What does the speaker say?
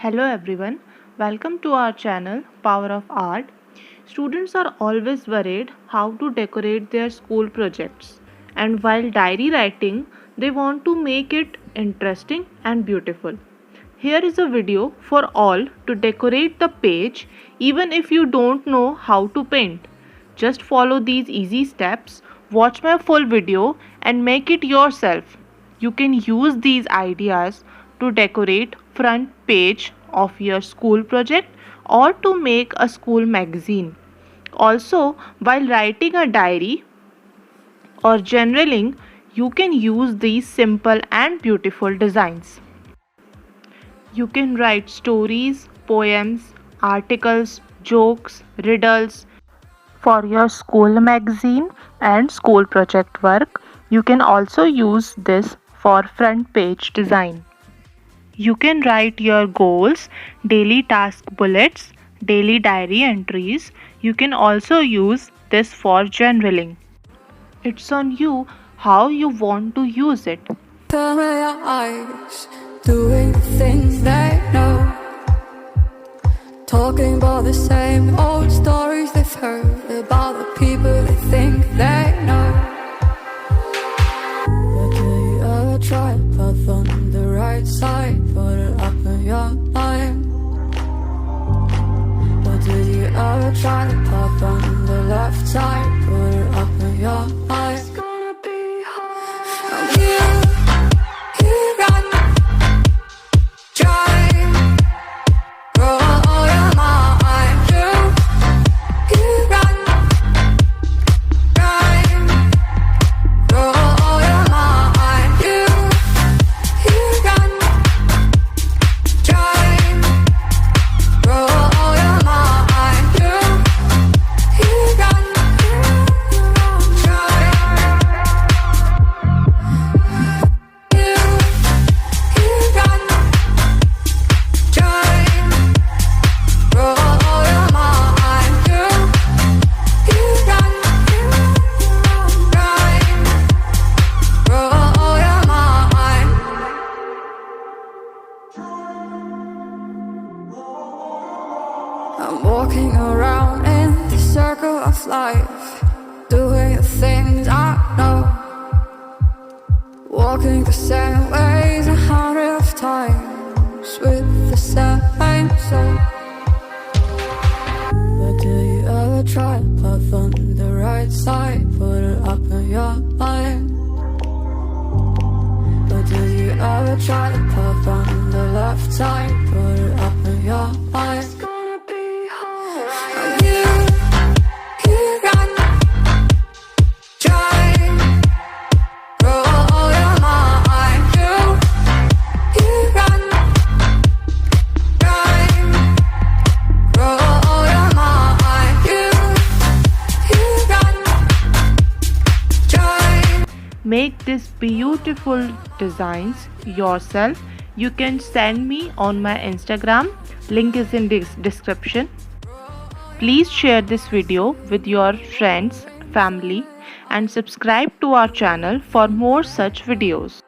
Hello everyone, welcome to our channel Power of Art. Students are always worried how to decorate their school projects, and while diary writing, they want to make it interesting and beautiful. Here is a video for all to decorate the page even if you don't know how to paint. Just follow these easy steps, watch my full video and make it yourself. You can use these ideas to decorate front page of your school project or to make a school magazine. Also, while writing a diary or journaling, you can use these simple and beautiful designs. You can write stories, poems, articles, jokes, riddles for your school magazine and school project work. You can also use this for front page design. You can write your goals, daily task bullets, daily diary entries. You can also use this for journaling. It's on you how you want to use it. Tell me your eyes, doing the things they know, talking about the same old stories they've heard, about the people they think they know. But do you ever try to path on the right side, put it up in your mind? But do you ever try to path on the left side, put it up in your mind? It's gonna be hard. You run, drive, roll all your mind. You run, drive, roll all your mind. You run, drive, roll all your mind. You run, drive. I'm walking around in the circle of life, doing the things I know, walking the same ways 100 times with the same soul. But do you ever try to path on the right side, put it up in your mind? But do you ever try to path on the left side, put it up in your mind? It's gonna be hard. You run, drive, roll all your mind. You run, drive, roll all your mind. You run, drive. Make these beautiful designs yourself. You can send me on my Instagram. Link is in the description. Please share this video with your friends, family, and subscribe to our channel for more such videos.